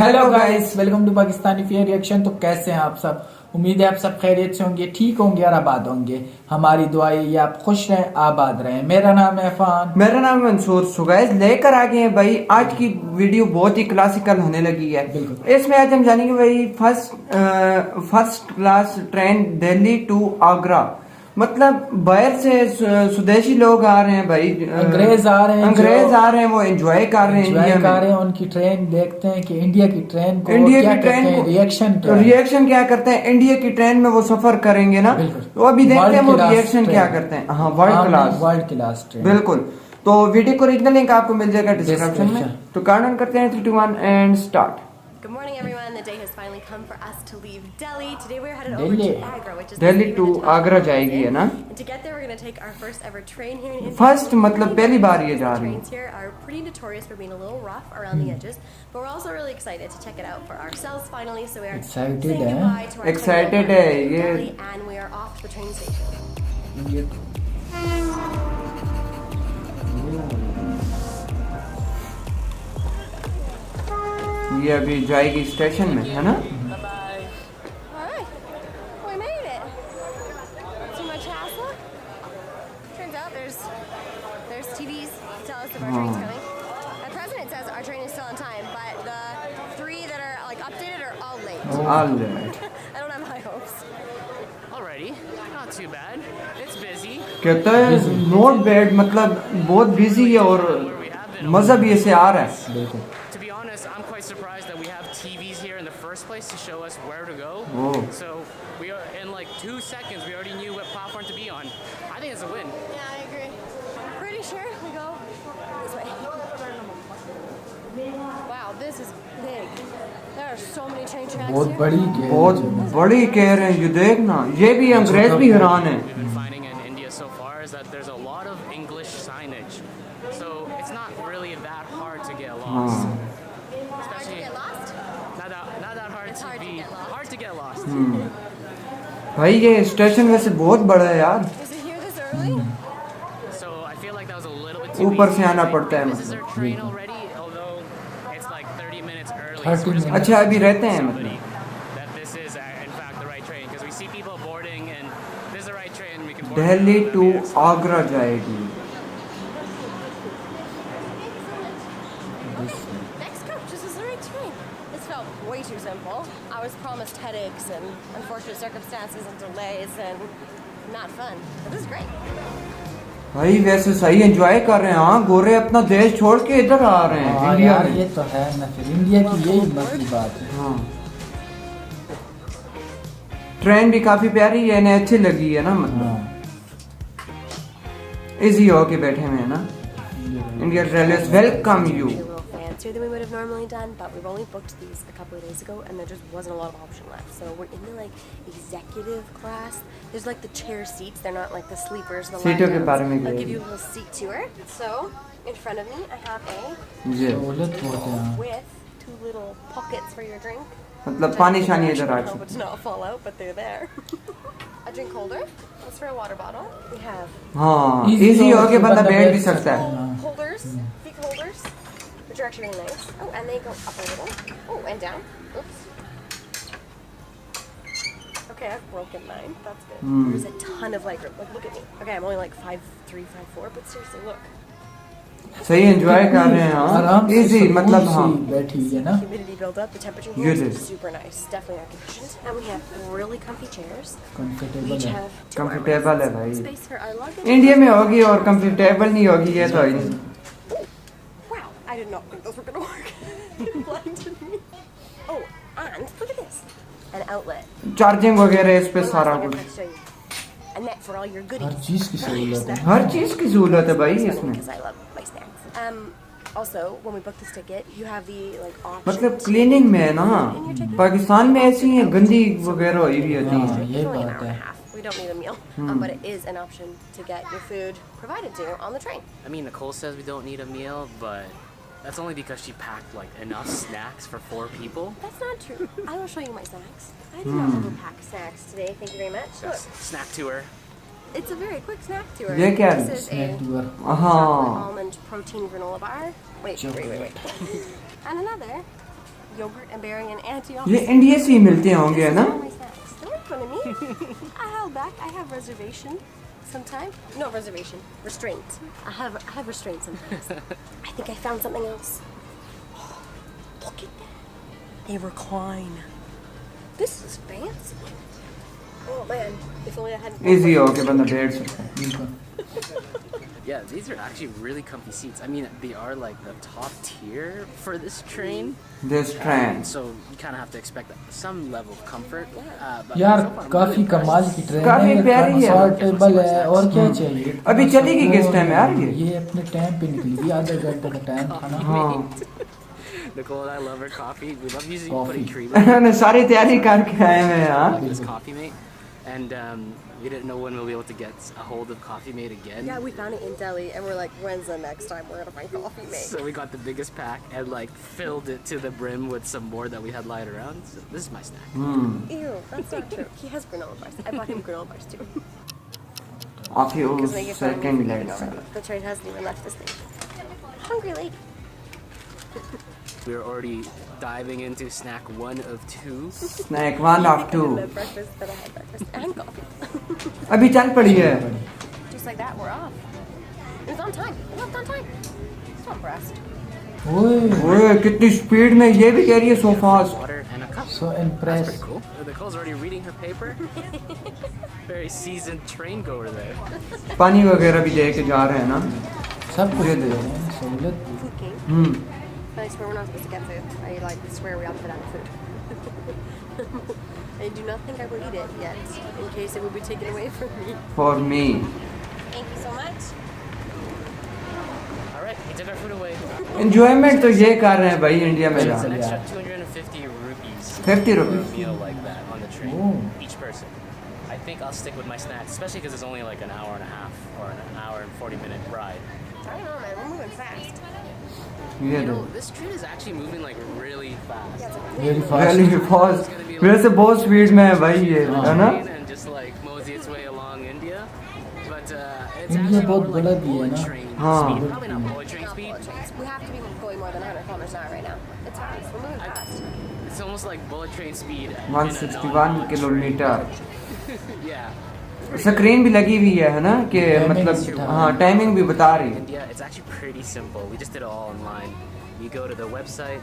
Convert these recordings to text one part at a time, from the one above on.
Hello guys, welcome to Pakistani fair reaction. तो कैसे हैं आप सब? उम्मीद है आप सब खैरियत से होंगे, ठीक होंगे और आबाद होंगे। हमारी दुआ ये आप खुश रहें, आबाद रहें। मेरा नाम है अफान। मेरा नाम है मंसूर। सो गाइस लेकर आ गए हैं भाई, आज की वीडियो बहुत ही क्लासिकल होने लगी है। बिल्कुल। इसमें आज हम जानेंगे भाई first class train Delhi to Agra. मतलब बाहर से स्वदेशी लोग आ रहे हैं भाई, अंग्रेज आ रहे हैं, वो एंजॉय कर रहे हैं, इंडिया में उनकी ट्रेन देखते हैं कि इंडिया की ट्रेन को इंडिया क्या की ट्रेन करते हैं, को रिएक्शन क्या करते हैं। इंडिया की ट्रेन में वो सफर करेंगे ना, तो अभी देखते हैं वो रिएक्शन क्या करते हैं। हाँ, वर्ल्ड क्लास ट्रेन बिल्कुल। तो वीडियो को ओरिजिनल लिंक आपको मिल जाएगा डिस्क्रिप्शन में। तो कार्ड करते हैं 3, 2, 1 and start. Good morning, everyone. The day has finally come for us to leave Delhi. Today we're headed over to Agra, which is Delhi to Agra जाएगी है ना? And to get there, we're going to take our first ever train here in India. First मतलब पहली बार ये जा रही है। Trains here are pretty notorious for being a little rough around the edges, but we're also really excited to check it out for ourselves finally. So we are Excited saying है? goodbye to our Excited है ये। Delhi, and we are off to the train station. ये अभी जाएगी station में है ना? Alright, we made it. Too much hassle? Turns out there's TVs to tell us if our train's coming. The president says our train is still on time, but the 3 that are like updated are all late. All right. I don't have high hopes. Alrighty, not too bad. It's busy. कहता है not bad, मतलब बहुत busy है और मजा भी ऐसे आ रहा है। To be honest, I'm quite surprised that we have TVs here in the first place to show us where to go. Oh. So we are in like 2 seconds. We already knew what platform to be on. I think it's a win. Yeah, I agree. I'm pretty sure we go this way. Wow, this is big. There are so many train tracks बहुत here. बहुत बड़ी कह रहे हैं। ये देखना, ये भी अंग्रेज भी हैरान है। We've been finding in India so far is that there's a lot of English signage. So it's not really that hard to get lost. Hard to get lost? Not that hard It's to hard to be get lost. hard to get lost. भाई ये station वैसे बहुत बड़ा है यार, Is it here this early? So I feel like that was a little bit too ऊपर easy. से आना पड़ता है This is our मतलब। train already, although it's like 30 minutes early. 30 So we're just gonna अच्छा अभी रहते हैं somebody मतलब। that this is in fact the right train because we see people boarding and this is the right train. We can board. Delhi to Agra जाएगी। Next coach, this is the right train. This felt way too simple. I was promised headaches and unfortunate circumstances and delays and not fun. But this is great. भाई वैसे सही enjoy कर रहे हैं। हाँ, गोरे अपना देश छोड़ के इधर आ रहे हैं हाँ इंडिया यार, में। ये तो है ना, फिर इंडिया की यही मसली बात है। हाँ, ट्रेन भी काफी प्यारी है, इन्हें अच्छी लगी है ना, मतलब इजी होके बैठे हुए हैं ना। Indian railway welcome you. A little fancier than we would have normally done, but we've only booked these a couple of days ago, and there just wasn't a lot of option left. So we're in the like executive class. There's like the chair seats. They're not like the sleepers. The सीटों के lie-downs. बारे में I'll क्या give है? you a little seat tour. So in front of me, I have a ये सहूलत बहुत है यहाँ। with 2 little pockets for your drink. मतलब पानी शानी इधर आ I hope it does not fall out, but they're there. A drink holder. That's for a water bottle. We have हाँ, easy होके बंदा बैठ भी सकता है। holders, feet holders, which are actually really nice. Oh, and they go up a little. Oh, and down. Oops. Okay, I've broken mine. That's good. There's a ton of leg room. Like, look at me. Okay, I'm only like 5'3", 5'4", but seriously, look. सही enjoy कर रहे हैं। आराम हाँ, से easy सुकून मतलब से हाँ। बैठी है ना। Humidity build up. The temperature You here did. is super nice. Definitely air conditioned. And we have really comfy chairs. We comfortable each है। have 2 कंफर्टेबल है armrests, भाई। space for our luggage. India में होगी और comfortable नहीं होगी, ये तो है। Wow, I did not think those were gonna work. It blinded me. Oh, and look at this. An outlet. Charging वगैरह इस पे One सारा last thing I कुछ, forgot to show you. A net for all your her goodies. चीज की सहूलत है। हर चीज की सहूलत है भाई इसमें। Because I love my snacks. Also, when we book this ticket, you have the like option. मतलब क्लीनिंग में है ना, पाकिस्तान में ऐसी है गंदी वगैरह हुई भी होती हाँ, है। ये It's only an बात hour and a है। half. We don't need a meal, but it is an option to get your food provided to you on the train. I mean, Nicole says we don't need a meal, but that's only because she packed like enough snacks for 4 people. That's not true. I will show you my snacks. I did not overpack snacks today. Thank you very much. Yes. Look, Snack tour. it's a very quick snack tour. ये क्या है? This is a snack tour. हाँ, chocolate almond protein granola bar. Wait. And another yogurt and berry and antioxidants. ये India से ही मिलते होंगे ना? Don't make fun of me. I held back. I have reservation sometime. No reservation. Restraint. I have restraint sometimes. I think I found something else. Look at that. They recline. This is fancy. Oh man, if only I hadn't. Easy हो के बंदा बैठ सकता है. Yeah, these are actually really comfy seats. I mean, they are like the top tier for this train. This train. So you kind of have to expect some level of comfort. But यार so far I'm काफी really कमाल impressed. की train काफी है, प्यारी है। Comfortable है और क्या चाहिए। अभी चलेगी किस टाइम यार ये? ये अपने टाइम पे निकली थी, आधा घंटे का टाइम था ना। हाँ। Nicole and I love her coffee. We love using putting creamer. ने सारी तैयारी करके आए हैं यार. This Coffee Mate, and we didn't know when we'll be able to get a hold of Coffee Mate again. Yeah, we found it in Delhi, and we're like, when's the next time we're gonna find Coffee Mate? So we got the biggest pack and like filled it to the brim with some more that we had lying around. So this is my snack. Ew, that's not true. He has granola bars. I bought him granola bars too. A few Because they get fun of me seconds for later. taking over. The train hasn't even left this thing. Hungry lady. We're already diving into snack 1 of 2. Snack 1 of 2. I had breakfast, then I had breakfast and coffee. अभी चल पड़ी है. Just like that, we're off. It was on time. We left on time. So impressed. ओए कितनी speed में ये भी कह रही है so fast. Water and a cup. So That's impressed. pretty cool. Nicole's already reading her paper. Very seasoned train goer there. पानी वगैरह भी दे के जा रहे हैं ना. सब कुछ दे रहे हैं, सहूलत। Food king. Hmm. I swear we're not supposed to get food. I like swear we opted out of food. I do not think I will eat it yet, in case it will be taken away from me. For me. Thank you so much. All right, he took our food away. Enjoyment तो ये कर रहे हैं भाई India में It's जा. an extra 250 rupees 50 for a rupees. meal like that on the train, Oh. each person. I think I'll stick with my snacks, especially because it's only like an hour and a half or an hour and 40-minute ride. I don't know, man. We're moving fast. ये You दो. know, this train is actually moving like really fast. Yeah, it's like Very Really fast. fast. वैसे बहुत speed में है भाई ये, है ना? And just like mosey its way along India. But it's India actually बहुत more बड़ा like भी है bullet ना? train हाँ. speed. Probably not bullet train speed. bullet trains. We have to be going more than 100 kilometers an hour right now. It's fast. We're moving fast. It's almost like bullet train speed. in a 161 non-bullet kilometre. train. Yeah. Screen भी लगी हुई है ना कि मतलब हाँ timing भी बता रही है. India, it's actually pretty simple. We just did it all online. You go to the website,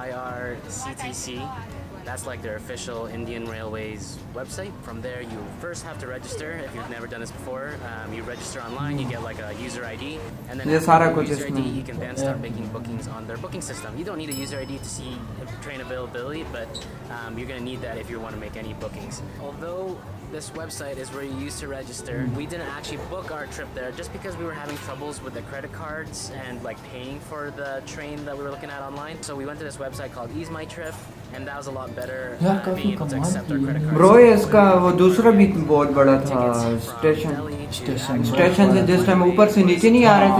IRCTC. That's like their official Indian Railways website. From there, you first have to register if you've never done this before. You register online, you get like a user ID, and then ये after सारा your कुछ user ID, इसमें. you can then start making bookings on their booking system. You don't need a user ID to see train availability, but you're gonna need that if you want to make any bookings. Although this website is where you used to register, we didn't actually book our trip there just because we were having troubles with the credit cards and like paying for the train that we were looking at online. So we went to this website called Ease My Trip, and that was a lot better Yeah, काफी being able to कमाल accept our की credit है। cards. Bro इसका वो दूसरा भी बहुत बड़ा था Tickets from station. Delhi to Station. Agra. Station से जिस टाइम ऊपर से नीचे नहीं आ रहे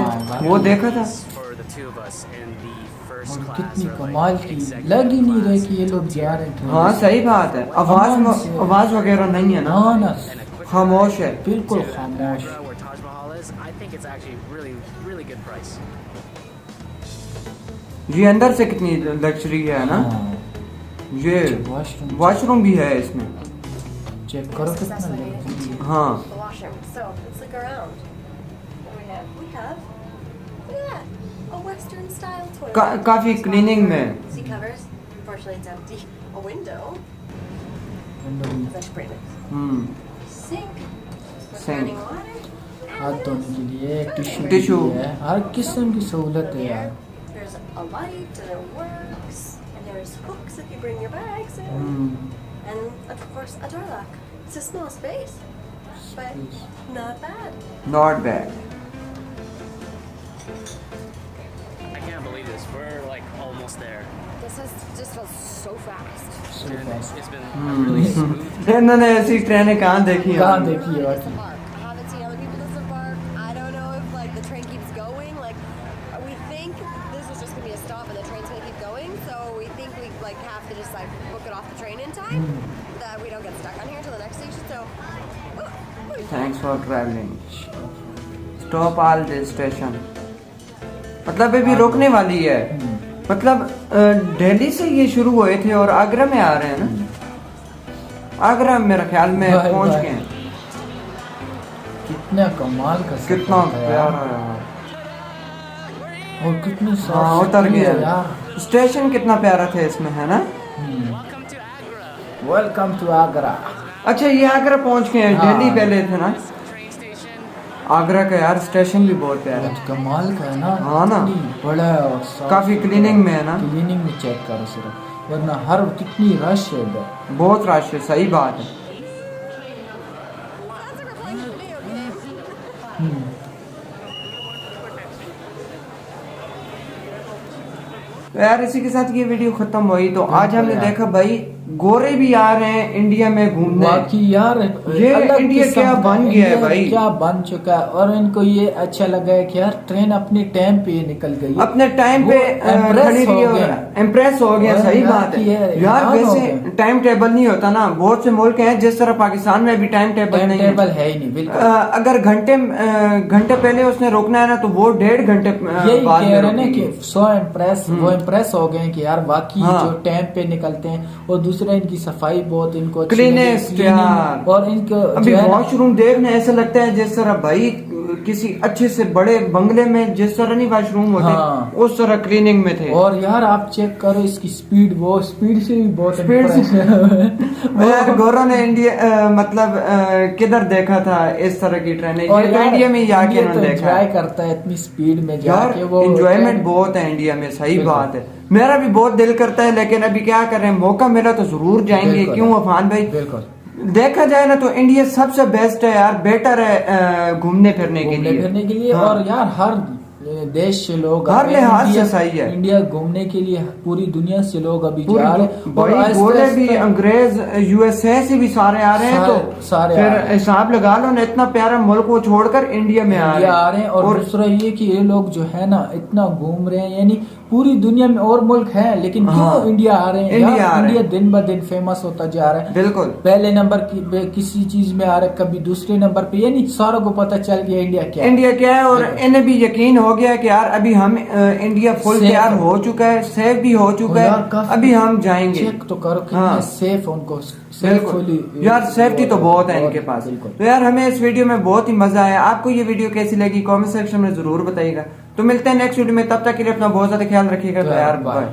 थे वो देखा था. For the two of us in the first और class कितनी or कमाल like की executive लग ही नहीं रही class. कि ये लोग जा रहे हैं। हाँ सही बात है. आवाज वगैरह नहीं है ना. हाँ ना, And a quick खामोश है. बिल्कुल to खामोश। Agra, where Taj Mahal is, I think it's actually really good price. ये अंदर से कितनी लग्जरी है ना. हाँ, ये वॉशरूम भी है इसमें. चेक करो कितना लग्जरी है। हाँ. The washroom. So let's look around. What do we have? We have. Look at that. A Western style toilet. काफी क्लीनिंग में. Seat covers. Unfortunately, it's empty. A window. That's pretty nice. Sink. With Sink. running water. हाथ धोने के लिए tissue Tissue. है, हर किस्म की सहूलत है यार। There's a light and it works. And there's hooks if you bring your bags in. And of course, a door lock. It's a small space, but not bad. Not bad. I can't believe this. We're like almost there. This has just felt so fast. So And fast. it's been a really smooth. इन्होंने ऐसी ट्रेनें कहाँ देखी हैं? कहाँ देखी है It's a बाकी? park. I haven't seen other people this park. I don't know if like the train keeps going. Like we think this is just gonna be a stop and the train's gonna keep going. So we think we like have to just like book it off the train in time that we don't get stuck on here until the next station. So Thanks for traveling. Stop all this station. मतलब अभी रुकने वाली है. मतलब दिल्ली से ये शुरू हुए थे और आगरा में आ रहे हैं ना, आगरा मेरा ख्याल में पहुंच गए हैं। कितना कमाल का कितना प्यारा यार, और कितनी हाँ उतर गया यार। स्टेशन कितना प्यारा था इसमें, है ना। Welcome to Agra. अच्छा ये आगरा पहुंच गए हैं, दिल्ली पहले थे ना। आगरा का यार स्टेशन भी बहुत प्यारा है, कमाल का है ना। हाँ ना, बड़ा है और काफी क्लीनिंग में है ना। क्लीनिंग में चेक करो सिर्फ, वरना हर कितनी रश है इधर, बहुत रश है, सही बात है। तो यार इसी के साथ ये वीडियो खत्म हुई। तो आज हमने देखा भाई गोरे भी आ रहे हैं इंडिया में घूमने। बाकी यार ये इंडिया क्या बन गया है भाई, क्या बन चुका है। और इनको ये अच्छा लगा है कि यार ट्रेन अपने टाइम पे निकल गई, अपने टाइम पे इम्प्रेस हो गया। सही बात है यार, वैसे टाइम टेबल नहीं होता ना, बहुत से मुल्क हैं जिस तरह पाकिस्तान में भी टाइम टेबल नहीं है ही नहीं बिल्कुल। अगर घंटे पहले उसने रोकना है ना तो वो 1.5 घंटे बाद में रोकेंगे। वो इम्प्रेस हो गए कि यार बाकी जो टाइम पे निकलते हैं। और दूसरा इनकी सफाई बहुत, इनको क्लीनेस्ट यार। और इनको अभी वॉशरूम देखने ऐसा लगता है जिस तरह भाई किसी अच्छे से बड़े बंगले में जिस तरह नहीं वॉशरूम होते, उस तरह क्लीनिंग में थे। और यार आप चेक करो इसकी स्पीड, वो स्पीड से भी बहुत स्पीड से यार गोरों ने इंडिया मतलब किधर देखा था इस तरह की ट्रेन, ये तो इंडिया में ही आके उन्होंने देखा। एंजॉय करता है इतनी स्पीड में जाके, वो एंजॉयमेंट बहुत है इंडिया में। सही बात है, मेरा भी बहुत दिल करता है, लेकिन अभी क्या करें, मौका मिला तो जरूर जाएंगे। क्यों अफान भाई, बिल्कुल देखा जाए ना तो इंडिया सबसे बेस्ट है यार, बेटर है घूमने फिरने के लिए। हाँ। और यार हर देश से लोग, हर लिहाज से सही है इंडिया घूमने के लिए, पूरी दुनिया से लोग अभी जा रहे हैं। बोले भी अंग्रेज यूएसए से भी सारे आ रहे हैं, तो सारे फिर हिसाब लगा लो ना, इतना प्यारा मुल्क को छोड़कर इंडिया में आ रहे हैं। और दूसरा ये कि ये लोग जो है ना इतना घूम रहे हैं, यानी पूरी दुनिया में और मुल्क हैं, लेकिन क्यों इंडिया आ रहे हैं। इंडिया दिन ब दिन फेमस होता जा रहा है। बिल्कुल, पहले नंबर की किसी चीज में आ रहा है, कभी दूसरे नंबर पे, यानी सारों को पता चल गया इंडिया क्या है। और इन्हें भी यकीन हो गया कि यार अभी हम इंडिया फुल तैयार हो चुका है, सेफ भी हो चुका है, अभी हम जाएंगे। चेक तो करो कितना सेफ उनको, बिल्कुल यार सेफ्टी तो बहुत है इनके पास। तो यार हमें इस वीडियो में बहुत ही मजा आया। आपको ये वीडियो कैसी लगी कमेंट सेक्शन में जरूर बताइएगा। तो मिलते हैं नेक्स्ट वीडियो में, तब तक के लिए अपना बहुत ज्यादा ख्याल रखिएगा। तो यार बाय।